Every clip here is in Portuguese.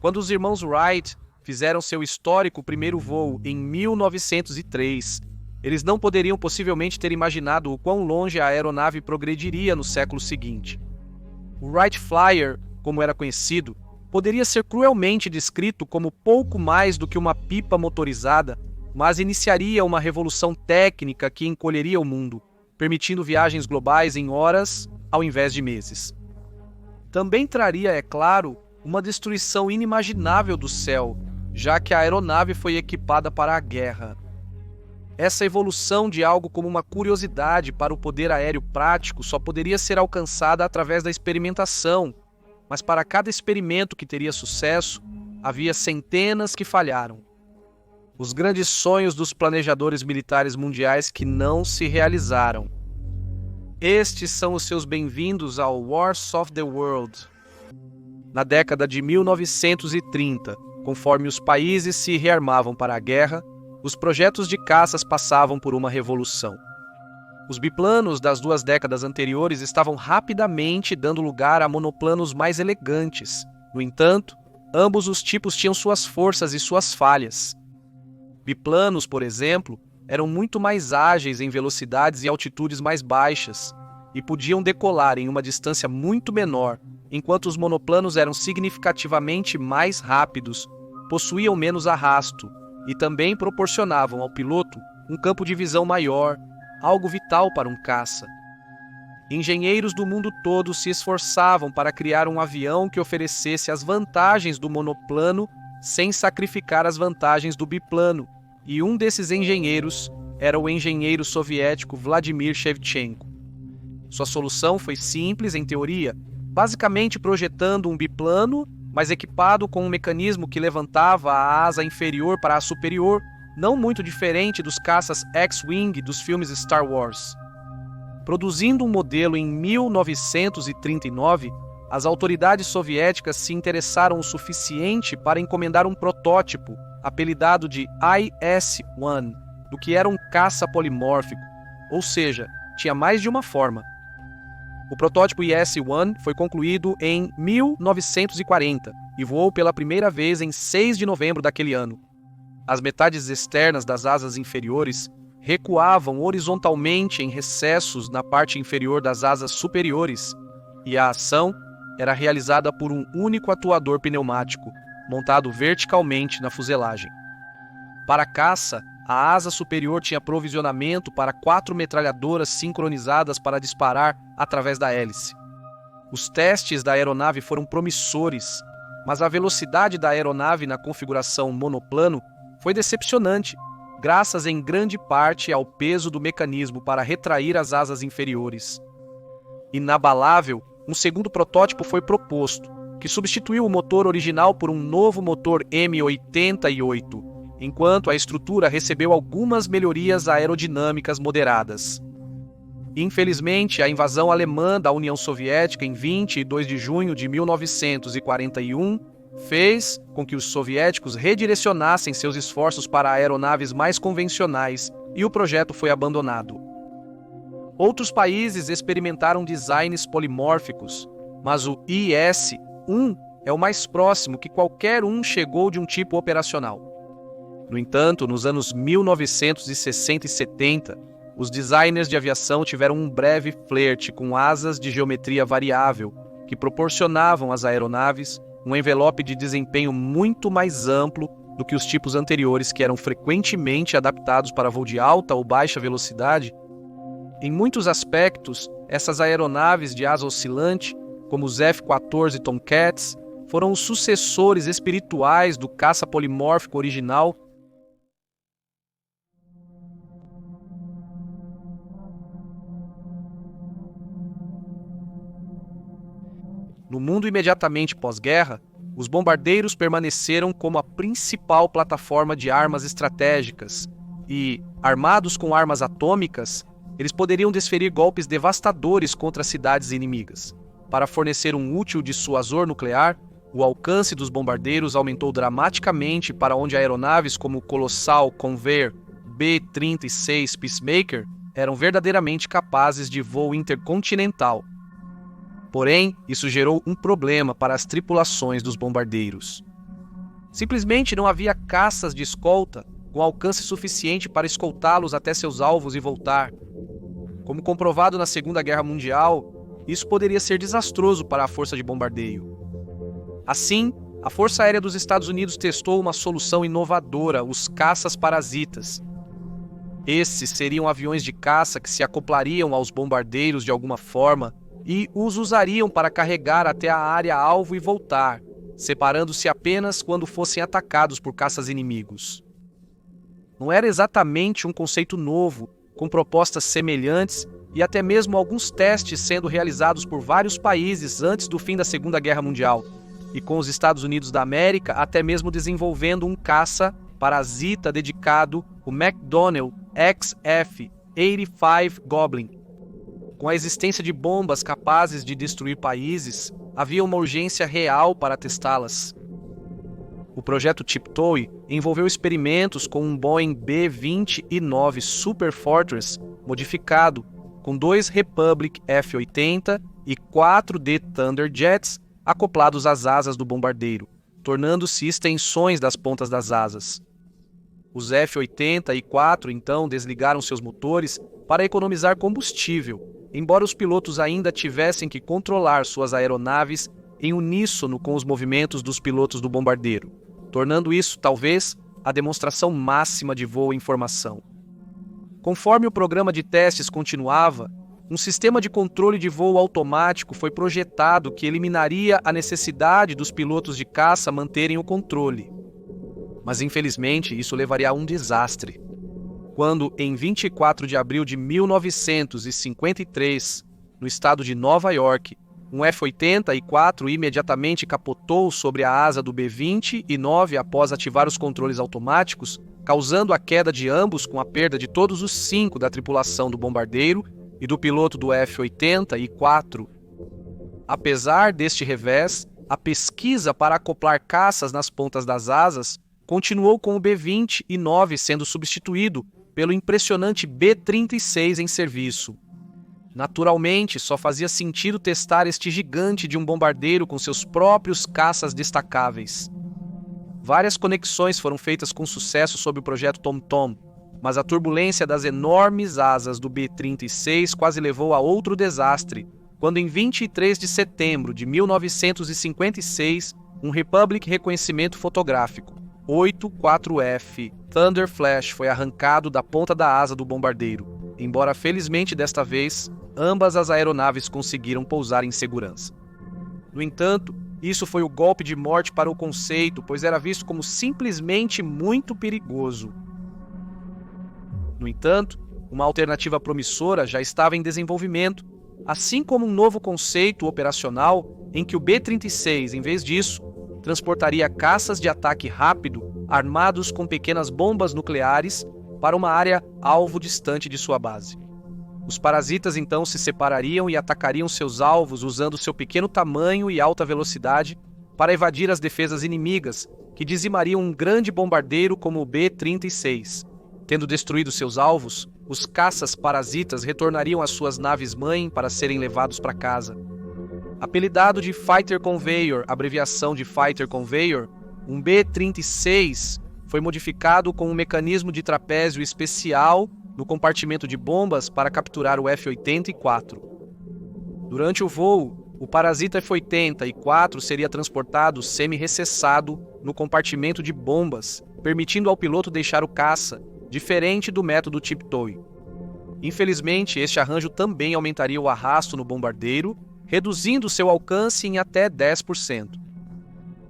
Quando os irmãos Wright fizeram seu histórico primeiro voo em 1903, eles não poderiam possivelmente ter imaginado o quão longe a aeronave progrediria no século seguinte. O Wright Flyer, como era conhecido, poderia ser cruelmente descrito como pouco mais do que uma pipa motorizada, mas iniciaria uma revolução técnica que encolheria o mundo, permitindo viagens globais em horas ao invés de meses. Também traria, é claro, uma destruição inimaginável do céu, já que a aeronave foi equipada para a guerra. Essa evolução de algo como uma curiosidade para o poder aéreo prático só poderia ser alcançada através da experimentação, mas para cada experimento que teria sucesso, havia centenas que falharam. Os grandes sonhos dos planejadores militares mundiais que não se realizaram. Estes são os seus bem-vindos ao Wars of the World. Na década de 1930, conforme os países se rearmavam para a guerra, os projetos de caças passavam por uma revolução. Os biplanos das 2 décadas anteriores estavam rapidamente dando lugar a monoplanos mais elegantes. No entanto, ambos os tipos tinham suas forças e suas falhas. Biplanos, por exemplo, eram muito mais ágeis em velocidades e altitudes mais baixas e podiam decolar em uma distância muito menor, enquanto os monoplanos eram significativamente mais rápidos, possuíam menos arrasto e também proporcionavam ao piloto um campo de visão maior, algo vital para um caça. Engenheiros do mundo todo se esforçavam para criar um avião que oferecesse as vantagens do monoplano sem sacrificar as vantagens do biplano, e um desses engenheiros era o engenheiro soviético Vladimir Shevchenko. Sua solução foi simples em teoria, basicamente projetando um biplano, mas equipado com um mecanismo que levantava a asa inferior para a superior, não muito diferente dos caças X-Wing dos filmes Star Wars. Produzindo um modelo em 1939, as autoridades soviéticas se interessaram o suficiente para encomendar um protótipo, apelidado de IS-1, do que era um caça polimórfico, ou seja, tinha mais de uma forma. O protótipo IS-1 foi concluído em 1940 e voou pela primeira vez em 6 de novembro daquele ano. As metades externas das asas inferiores recuavam horizontalmente em recessos na parte inferior das asas superiores, e a ação era realizada por um único atuador pneumático, montado verticalmente na fuselagem. Para a caça, a asa superior tinha provisionamento para 4 metralhadoras sincronizadas para disparar através da hélice. Os testes da aeronave foram promissores, mas a velocidade da aeronave na configuração monoplano foi decepcionante, graças em grande parte ao peso do mecanismo para retrair as asas inferiores. Inabalável, um segundo protótipo foi proposto, que substituiu o motor original por um novo motor M88, enquanto a estrutura recebeu algumas melhorias aerodinâmicas moderadas. Infelizmente, a invasão alemã da União Soviética em 22 de junho de 1941 fez com que os soviéticos redirecionassem seus esforços para aeronaves mais convencionais e o projeto foi abandonado. Outros países experimentaram designs polimórficos, mas o IS-1 é o mais próximo que qualquer um chegou de um tipo operacional. No entanto, nos anos 1960 e 70, os designers de aviação tiveram um breve flerte com asas de geometria variável que proporcionavam às aeronaves um envelope de desempenho muito mais amplo do que os tipos anteriores que eram frequentemente adaptados para voo de alta ou baixa velocidade. Em muitos aspectos, essas aeronaves de asa oscilante, como os F-14 Tomcats, foram os sucessores espirituais do caça polimórfico original. No mundo imediatamente pós-guerra, os bombardeiros permaneceram como a principal plataforma de armas estratégicas e, armados com armas atômicas, eles poderiam desferir golpes devastadores contra cidades inimigas. Para fornecer um útil dissuasor nuclear, o alcance dos bombardeiros aumentou dramaticamente para onde aeronaves como o colossal Convair B-36 Peacemaker eram verdadeiramente capazes de voo intercontinental. Porém, isso gerou um problema para as tripulações dos bombardeiros. Simplesmente não havia caças de escolta com alcance suficiente para escoltá-los até seus alvos e voltar. Como comprovado na Segunda Guerra Mundial, isso poderia ser desastroso para a força de bombardeio. Assim, a Força Aérea dos Estados Unidos testou uma solução inovadora, os caças parasitas. Esses seriam aviões de caça que se acoplariam aos bombardeiros de alguma forma e os usariam para carregar até a área alvo e voltar, separando-se apenas quando fossem atacados por caças inimigos. Não era exatamente um conceito novo, com propostas semelhantes e até mesmo alguns testes sendo realizados por vários países antes do fim da Segunda Guerra Mundial, e com os Estados Unidos da América até mesmo desenvolvendo um caça parasita dedicado, o McDonnell XF-85 Goblin. Com a existência de bombas capazes de destruir países, havia uma urgência real para testá-las. O projeto Tiptoe envolveu experimentos com um Boeing B-29 Super Fortress modificado, com 2 Republic F-80 e 4 D Thunderjets acoplados às asas do bombardeiro, tornando-se extensões das pontas das asas. Os F-80 e 4 então desligaram seus motores para economizar combustível, embora os pilotos ainda tivessem que controlar suas aeronaves em uníssono com os movimentos dos pilotos do bombardeiro, tornando isso, talvez, a demonstração máxima de voo em formação. Conforme o programa de testes continuava, um sistema de controle de voo automático foi projetado que eliminaria a necessidade dos pilotos de caça manterem o controle. Mas, infelizmente, isso levaria a um desastre. Quando, em 24 de abril de 1953, no estado de Nova York, um F-84 imediatamente capotou sobre a asa do B-29 após ativar os controles automáticos, causando a queda de ambos com a perda de todos os 5 da tripulação do bombardeiro e do piloto do F-84. Apesar deste revés, a pesquisa para acoplar caças nas pontas das asas continuou com o B-29 sendo substituído pelo impressionante B-36 em serviço. Naturalmente, só fazia sentido testar este gigante de um bombardeiro com seus próprios caças destacáveis. Várias conexões foram feitas com sucesso sob o projeto TomTom, mas a turbulência das enormes asas do B-36 quase levou a outro desastre, quando em 23 de setembro de 1956, um Republic Reconhecimento Fotográfico, 84F Thunder Flash foi arrancado da ponta da asa do bombardeiro, embora felizmente desta vez, ambas as aeronaves conseguiram pousar em segurança. No entanto, isso foi o golpe de morte para o conceito, pois era visto como simplesmente muito perigoso. No entanto, uma alternativa promissora já estava em desenvolvimento, assim como um novo conceito operacional em que o B-36, em vez disso, transportaria caças de ataque rápido armados com pequenas bombas nucleares para uma área alvo distante de sua base. Os parasitas então se separariam e atacariam seus alvos usando seu pequeno tamanho e alta velocidade para evadir as defesas inimigas, que dizimariam um grande bombardeiro como o B-36. Tendo destruído seus alvos, os caças parasitas retornariam às suas naves-mãe para serem levados para casa. Apelidado de Fighter Conveyor, abreviação de Fighter Conveyor, um B-36 foi modificado com um mecanismo de trapézio especial no compartimento de bombas para capturar o F-84. Durante o voo, o parasita F-84 seria transportado semi-recessado no compartimento de bombas, permitindo ao piloto deixar o caça, diferente do método Tiptoe. Infelizmente, este arranjo também aumentaria o arrasto no bombardeiro, reduzindo seu alcance em até 10%.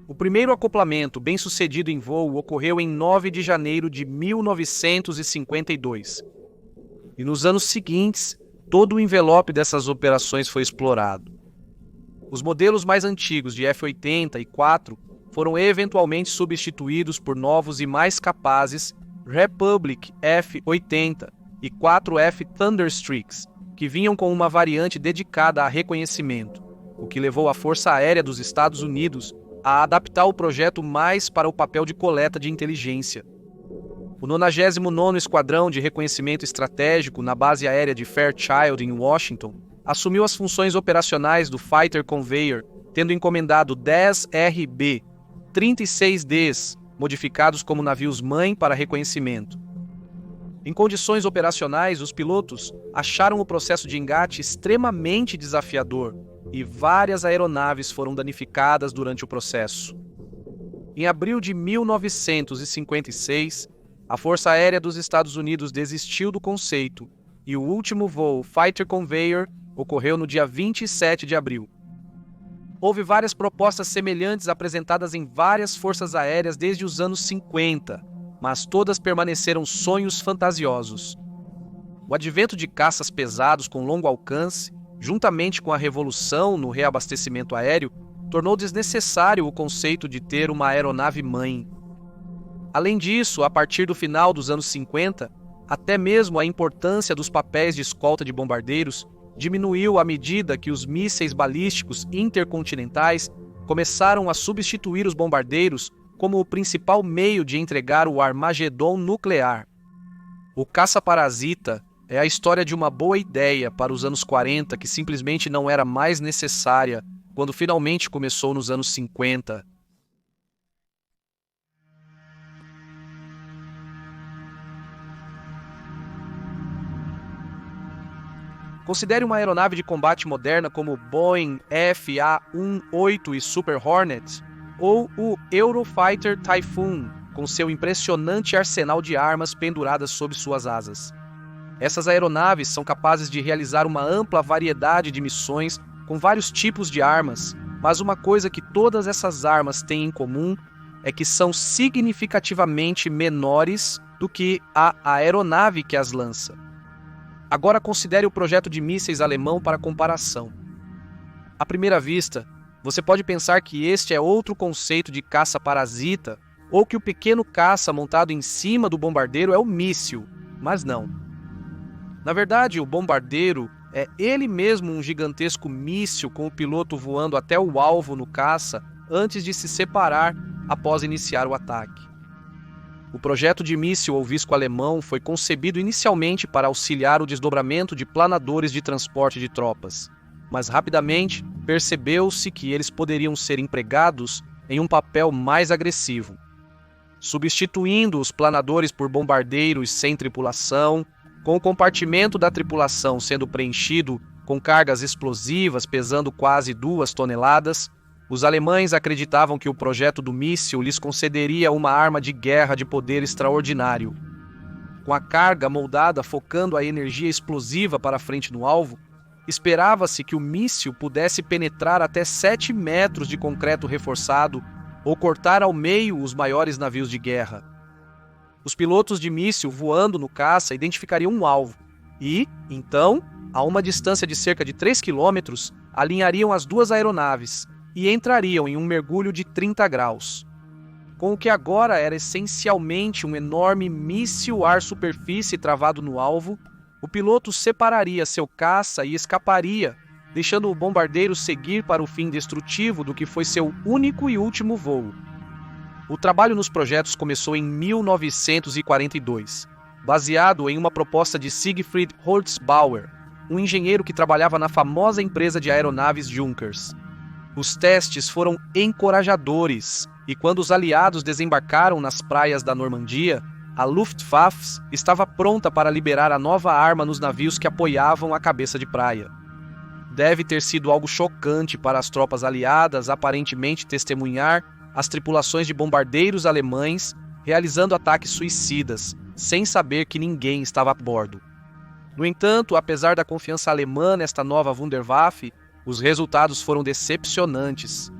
O primeiro acoplamento bem-sucedido em voo ocorreu em 9 de janeiro de 1952. E nos anos seguintes, todo o envelope dessas operações foi explorado. Os modelos mais antigos de F-80 e 4 foram eventualmente substituídos por novos e mais capazes Republic F-80 e 4F Thunderstreaks, que vinham com uma variante dedicada a reconhecimento, o que levou a Força Aérea dos Estados Unidos a adaptar o projeto mais para o papel de coleta de inteligência. O 99º Esquadrão de Reconhecimento Estratégico na base aérea de Fairchild, em Washington, assumiu as funções operacionais do Fighter Conveyor, tendo encomendado 10 RB, 36Ds, modificados como navios-mãe para reconhecimento. Em condições operacionais, os pilotos acharam o processo de engate extremamente desafiador e várias aeronaves foram danificadas durante o processo. Em abril de 1956, a Força Aérea dos Estados Unidos desistiu do conceito e o último voo Fighter Conveyor ocorreu no dia 27 de abril. Houve várias propostas semelhantes apresentadas em várias forças aéreas desde os anos 50, mas todas permaneceram sonhos fantasiosos. O advento de caças pesados com longo alcance, juntamente com a revolução no reabastecimento aéreo, tornou desnecessário o conceito de ter uma aeronave-mãe. Além disso, a partir do final dos anos 50, até mesmo a importância dos papéis de escolta de bombardeiros diminuiu à medida que os mísseis balísticos intercontinentais começaram a substituir os bombardeiros como o principal meio de entregar o Armagedon nuclear. O caça-parasita é a história de uma boa ideia para os anos 40 que simplesmente não era mais necessária quando finalmente começou nos anos 50. Considere uma aeronave de combate moderna como o Boeing FA-18 e Super Hornet, ou o Eurofighter Typhoon, com seu impressionante arsenal de armas penduradas sob suas asas. Essas aeronaves são capazes de realizar uma ampla variedade de missões com vários tipos de armas, mas uma coisa que todas essas armas têm em comum é que são significativamente menores do que a aeronave que as lança. Agora considere o projeto de mísseis alemão para comparação. À primeira vista, você pode pensar que este é outro conceito de caça-parasita ou que o pequeno caça montado em cima do bombardeiro é o míssil, mas não. Na verdade, o bombardeiro é ele mesmo um gigantesco míssil com o piloto voando até o alvo no caça antes de se separar após iniciar o ataque. O projeto de míssil ovisco alemão foi concebido inicialmente para auxiliar o desdobramento de planadores de transporte de tropas, mas rapidamente percebeu-se que eles poderiam ser empregados em um papel mais agressivo. Substituindo os planadores por bombardeiros sem tripulação, com o compartimento da tripulação sendo preenchido com cargas explosivas pesando quase 2 toneladas, os alemães acreditavam que o projeto do míssil lhes concederia uma arma de guerra de poder extraordinário. Com a carga moldada focando a energia explosiva para a frente no alvo, esperava-se que o míssil pudesse penetrar até 7 metros de concreto reforçado ou cortar ao meio os maiores navios de guerra. Os pilotos de míssil voando no caça identificariam um alvo e, então, a uma distância de cerca de 3 quilômetros, alinhariam as duas aeronaves e entrariam em um mergulho de 30 graus. Com o que agora era essencialmente um enorme míssil ar-superfície travado no alvo, o piloto separaria seu caça e escaparia, deixando o bombardeiro seguir para o fim destrutivo do que foi seu único e último voo. O trabalho nos projetos começou em 1942, baseado em uma proposta de Siegfried Holzbauer, um engenheiro que trabalhava na famosa empresa de aeronaves Junkers. Os testes foram encorajadores, e quando os aliados desembarcaram nas praias da Normandia, a Luftwaffe estava pronta para liberar a nova arma nos navios que apoiavam a cabeça de praia. Deve ter sido algo chocante para as tropas aliadas aparentemente testemunhar as tripulações de bombardeiros alemães realizando ataques suicidas, sem saber que ninguém estava a bordo. No entanto, apesar da confiança alemã nesta nova Wunderwaffe, os resultados foram decepcionantes.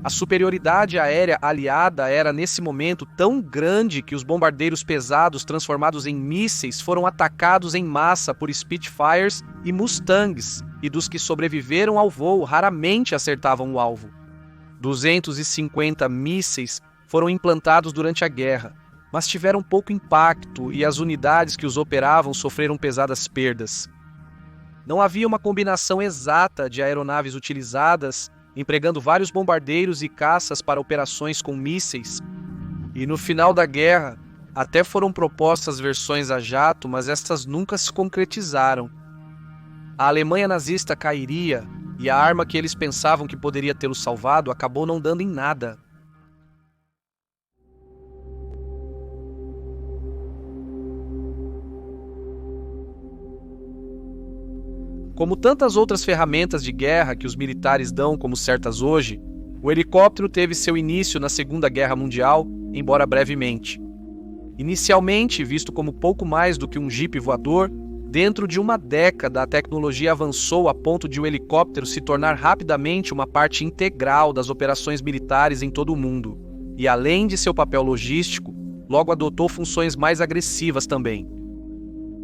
A superioridade aérea aliada era nesse momento tão grande que os bombardeiros pesados transformados em mísseis foram atacados em massa por Spitfires e Mustangs, e dos que sobreviveram ao voo raramente acertavam o alvo. 250 mísseis foram implantados durante a guerra, mas tiveram pouco impacto e as unidades que os operavam sofreram pesadas perdas. Não havia uma combinação exata de aeronaves utilizadas, empregando vários bombardeiros e caças para operações com mísseis. E no final da guerra, até foram propostas versões a jato, mas estas nunca se concretizaram. A Alemanha nazista cairia, e a arma que eles pensavam que poderia tê-los salvado acabou não dando em nada. Como tantas outras ferramentas de guerra que os militares dão como certas hoje, o helicóptero teve seu início na Segunda Guerra Mundial, embora brevemente. Inicialmente visto como pouco mais do que um jipe voador, dentro de uma década a tecnologia avançou a ponto de o helicóptero se tornar rapidamente uma parte integral das operações militares em todo o mundo, e além de seu papel logístico, logo adotou funções mais agressivas também.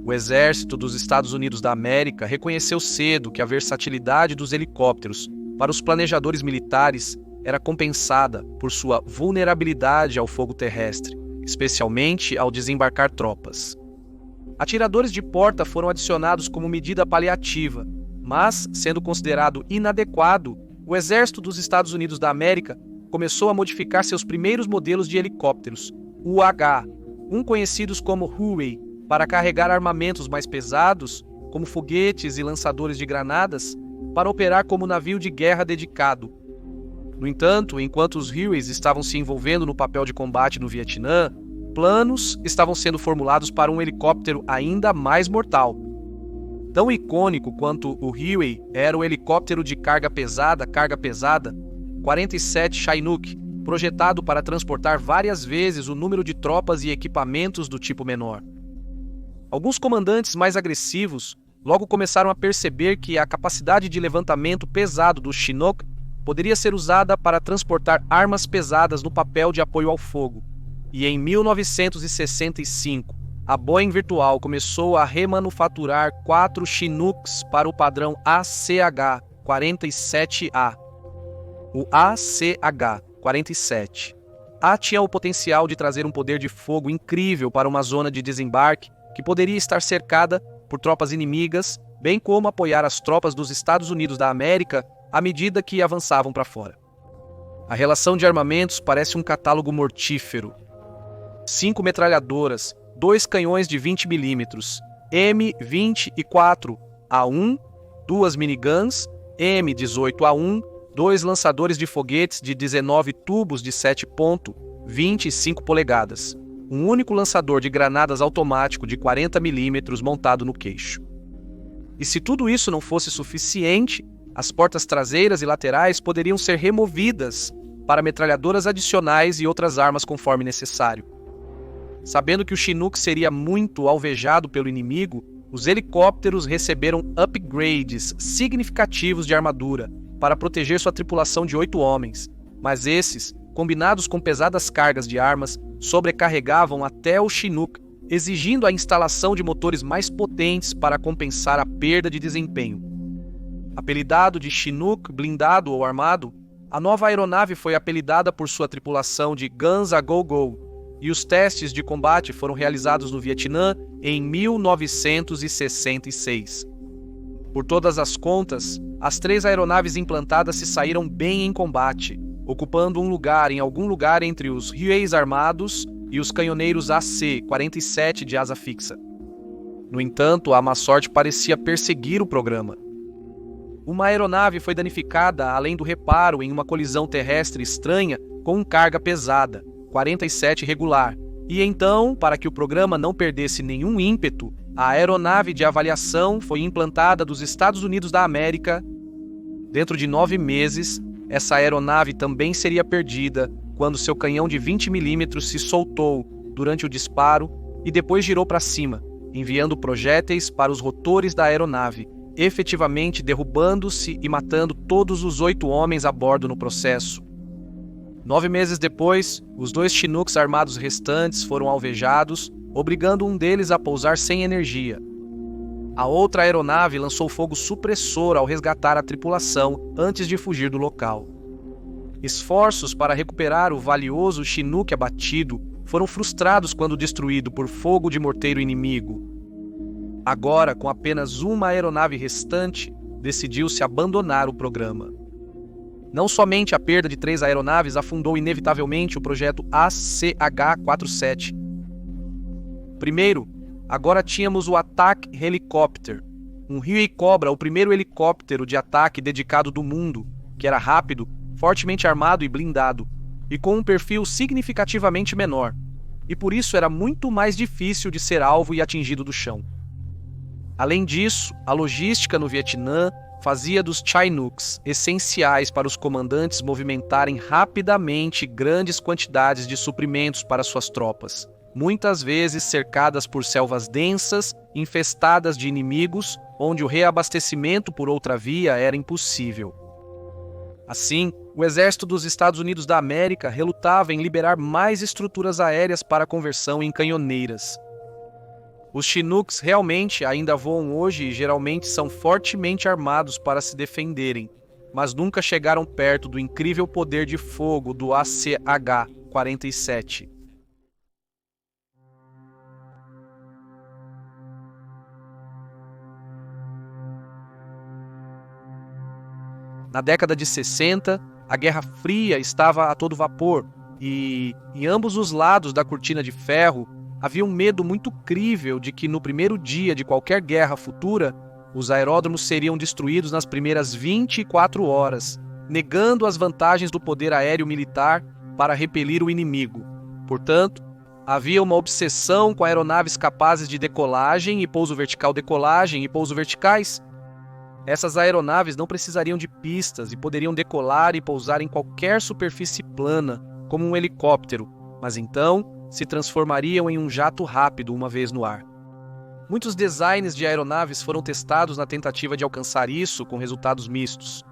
O Exército dos Estados Unidos da América reconheceu cedo que a versatilidade dos helicópteros para os planejadores militares era compensada por sua vulnerabilidade ao fogo terrestre, especialmente ao desembarcar tropas. Atiradores de porta foram adicionados como medida paliativa, mas, sendo considerado inadequado, o Exército dos Estados Unidos da América começou a modificar seus primeiros modelos de helicópteros, UH, conhecidos como Huey, para carregar armamentos mais pesados, como foguetes e lançadores de granadas, para operar como navio de guerra dedicado. No entanto, enquanto os Hueys estavam se envolvendo no papel de combate no Vietnã, planos estavam sendo formulados para um helicóptero ainda mais mortal. Tão icônico quanto o Huey era o helicóptero de carga pesada 47 Chinook, projetado para transportar várias vezes o número de tropas e equipamentos do tipo menor. Alguns comandantes mais agressivos logo começaram a perceber que a capacidade de levantamento pesado do Chinook poderia ser usada para transportar armas pesadas no papel de apoio ao fogo. E em 1965, a Boeing Virtual começou a remanufaturar 4 Chinooks para o padrão ACH-47A. O ACH-47 tinha o potencial de trazer um poder de fogo incrível para uma zona de desembarque que poderia estar cercada por tropas inimigas, bem como apoiar as tropas dos Estados Unidos da América à medida que avançavam para fora. A relação de armamentos parece um catálogo mortífero. 5 metralhadoras, 2 canhões de 20 mm, M24A1, 2 miniguns, M18A1, 2 lançadores de foguetes de 19 tubos de 7,25 polegadas, um único lançador de granadas automático de 40 mm montado no queixo. E se tudo isso não fosse suficiente, as portas traseiras e laterais poderiam ser removidas para metralhadoras adicionais e outras armas conforme necessário. Sabendo que o Chinook seria muito alvejado pelo inimigo, os helicópteros receberam upgrades significativos de armadura para proteger sua tripulação de 8 homens, mas esses, combinados com pesadas cargas de armas, sobrecarregavam até o Chinook, exigindo a instalação de motores mais potentes para compensar a perda de desempenho. Apelidado de Chinook blindado ou armado, a nova aeronave foi apelidada por sua tripulação de Guns a Go-Go, e os testes de combate foram realizados no Vietnã em 1966. Por todas as contas, as 3 aeronaves implantadas se saíram bem em combate, ocupando um lugar em algum lugar entre os Hueys armados e os canhoneiros AC-47 de asa fixa. No entanto, a má sorte parecia perseguir o programa. Uma aeronave foi danificada além do reparo em uma colisão terrestre estranha com carga pesada, 47 regular, e então, para que o programa não perdesse nenhum ímpeto, a aeronave de avaliação foi implantada dos Estados Unidos da América. Dentro de 9 meses, essa aeronave também seria perdida quando seu canhão de 20 mm se soltou durante o disparo e depois girou para cima, enviando projéteis para os rotores da aeronave, efetivamente derrubando-se e matando todos os 8 homens a bordo no processo. 9 meses depois, os 2 Chinooks armados restantes foram alvejados, obrigando um deles a pousar sem energia. A outra aeronave lançou fogo supressor ao resgatar a tripulação antes de fugir do local. Esforços para recuperar o valioso Chinook abatido foram frustrados quando destruído por fogo de morteiro inimigo. Agora, com apenas uma aeronave restante, decidiu-se abandonar o programa. Não somente a perda de 3 aeronaves afundou inevitavelmente o projeto ACH-47. Primeiro, agora tínhamos o Attack Helicopter, um Huey Cobra, o primeiro helicóptero de ataque dedicado do mundo, que era rápido, fortemente armado e blindado, e com um perfil significativamente menor, e por isso era muito mais difícil de ser alvo e atingido do chão. Além disso, a logística no Vietnã fazia dos Chinooks essenciais para os comandantes movimentarem rapidamente grandes quantidades de suprimentos para suas tropas, muitas vezes cercadas por selvas densas, infestadas de inimigos, onde o reabastecimento por outra via era impossível. Assim, o exército dos Estados Unidos da América relutava em liberar mais estruturas aéreas para conversão em canhoneiras. Os Chinooks realmente ainda voam hoje e geralmente são fortemente armados para se defenderem, mas nunca chegaram perto do incrível poder de fogo do ACH-47. Na década de 60, a Guerra Fria estava a todo vapor e, em ambos os lados da cortina de ferro, havia um medo muito crível de que no primeiro dia de qualquer guerra futura, os aeródromos seriam destruídos nas primeiras 24 horas, negando as vantagens do poder aéreo militar para repelir o inimigo. Portanto, havia uma obsessão com aeronaves capazes de decolagem e pouso vertical, decolagem e pouso verticais. Essas aeronaves não precisariam de pistas e poderiam decolar e pousar em qualquer superfície plana, como um helicóptero, mas então se transformariam em um jato rápido uma vez no ar. Muitos designs de aeronaves foram testados na tentativa de alcançar isso com resultados mistos.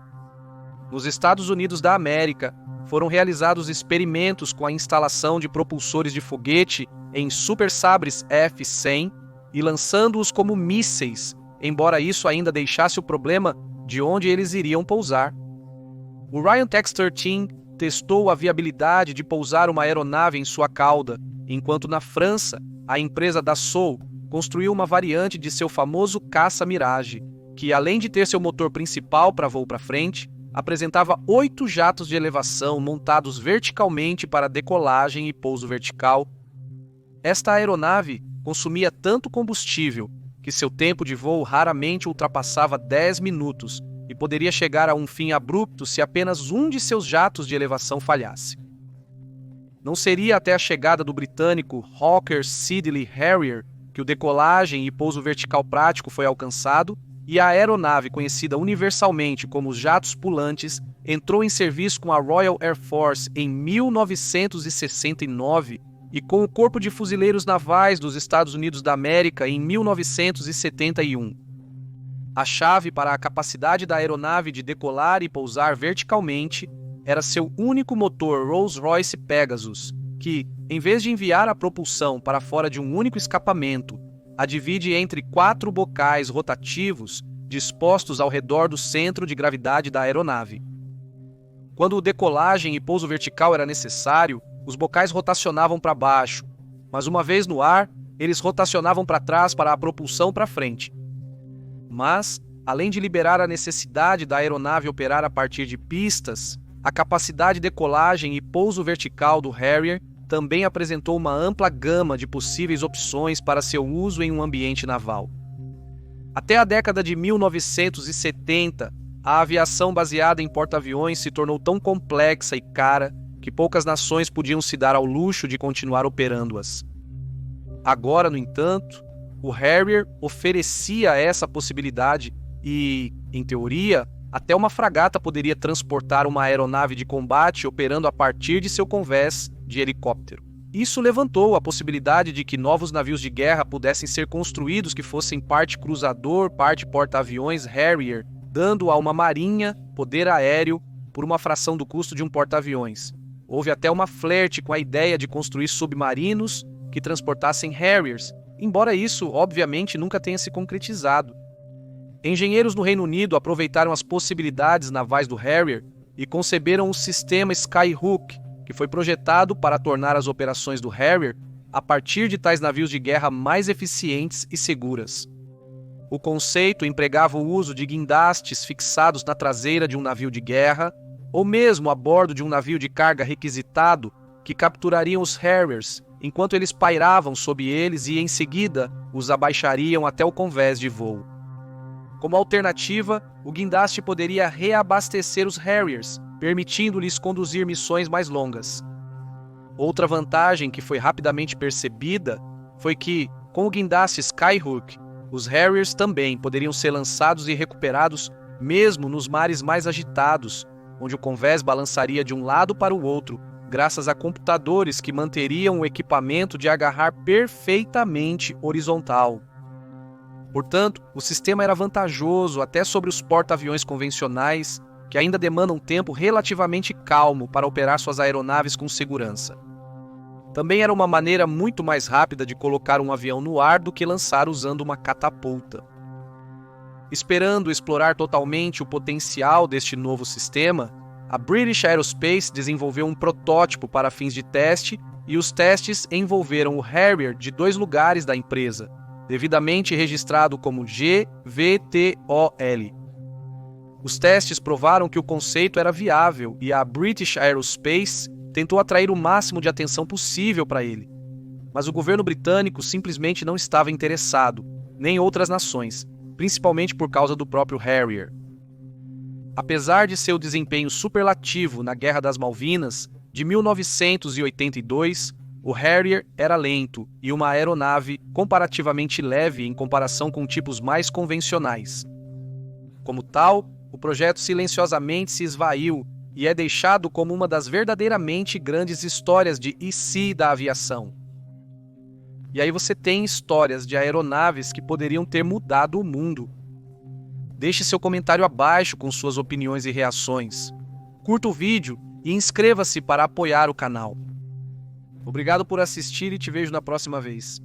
Nos Estados Unidos da América, foram realizados experimentos com a instalação de propulsores de foguete em Super Sabres F-100 e lançando-os como mísseis, embora isso ainda deixasse o problema de onde eles iriam pousar. O Ryan Tex-13 testou a viabilidade de pousar uma aeronave em sua cauda, enquanto na França, a empresa Dassault construiu uma variante de seu famoso caça Mirage, que além de ter seu motor principal para voo para frente, apresentava 8 jatos de elevação montados verticalmente para decolagem e pouso vertical. Esta aeronave consumia tanto combustível que seu tempo de voo raramente ultrapassava 10 minutos e poderia chegar a um fim abrupto se apenas um de seus jatos de elevação falhasse. Não seria até a chegada do britânico Hawker Siddeley Harrier que o decolagem e pouso vertical prático foi alcançado e a aeronave conhecida universalmente como os jatos pulantes entrou em serviço com a Royal Air Force em 1969 e com o Corpo de Fuzileiros Navais dos Estados Unidos da América em 1971. A chave para a capacidade da aeronave de decolar e pousar verticalmente era seu único motor Rolls-Royce Pegasus, que, em vez de enviar a propulsão para fora de um único escapamento, a divide entre 4 bocais rotativos dispostos ao redor do centro de gravidade da aeronave. Quando decolagem e pouso vertical era necessário, os bocais rotacionavam para baixo, mas uma vez no ar, eles rotacionavam para trás para a propulsão para frente. Mas, além de liberar a necessidade da aeronave operar a partir de pistas, a capacidade de decolagem e pouso vertical do Harrier também apresentou uma ampla gama de possíveis opções para seu uso em um ambiente naval. Até a década de 1970, a aviação baseada em porta-aviões se tornou tão complexa e cara que poucas nações podiam se dar ao luxo de continuar operando-as. Agora, no entanto, o Harrier oferecia essa possibilidade e, em teoria, até uma fragata poderia transportar uma aeronave de combate operando a partir de seu convés de helicóptero. Isso levantou a possibilidade de que novos navios de guerra pudessem ser construídos que fossem parte cruzador, parte porta-aviões Harrier, dando a uma marinha poder aéreo por uma fração do custo de um porta-aviões. Houve até uma flerte com a ideia de construir submarinos que transportassem Harriers, embora isso, obviamente, nunca tenha se concretizado. Engenheiros no Reino Unido aproveitaram as possibilidades navais do Harrier e conceberam o sistema Skyhook, que foi projetado para tornar as operações do Harrier a partir de tais navios de guerra mais eficientes e seguras. O conceito empregava o uso de guindastes fixados na traseira de um navio de guerra, ou mesmo a bordo de um navio de carga requisitado, que capturariam os Harriers, enquanto eles pairavam sob eles e, em seguida, os abaixariam até o convés de voo. Como alternativa, o guindaste poderia reabastecer os Harriers, permitindo-lhes conduzir missões mais longas. Outra vantagem que foi rapidamente percebida foi que, com o guindaste Skyhook, Os Harriers também poderiam ser lançados e recuperados mesmo nos mares mais agitados, onde o convés balançaria de um lado para o outro, graças a computadores que manteriam o equipamento de agarrar perfeitamente horizontal. Portanto, o sistema era vantajoso até sobre os porta-aviões convencionais, que ainda demandam um tempo relativamente calmo para operar suas aeronaves com segurança. Também era uma maneira muito mais rápida de colocar um avião no ar do que lançar usando uma catapulta. Esperando explorar totalmente o potencial deste novo sistema, a British Aerospace desenvolveu um protótipo para fins de teste e os testes envolveram o Harrier de 2 lugares da empresa, devidamente registrado como GVTOL. Os testes provaram que o conceito era viável e a British Aerospace tentou atrair o máximo de atenção possível para ele. Mas o governo britânico simplesmente não estava interessado, nem outras nações, principalmente por causa do próprio Harrier. Apesar de seu desempenho superlativo na Guerra das Malvinas, de 1982, o Harrier era lento e uma aeronave comparativamente leve em comparação com tipos mais convencionais. Como tal, o projeto silenciosamente se esvaiu e é deixado como uma das verdadeiramente grandes histórias de e-se da aviação. E aí você tem histórias de aeronaves que poderiam ter mudado o mundo. Deixe seu comentário abaixo com suas opiniões e reações. Curta o vídeo e inscreva-se para apoiar o canal. Obrigado por assistir e te vejo na próxima vez.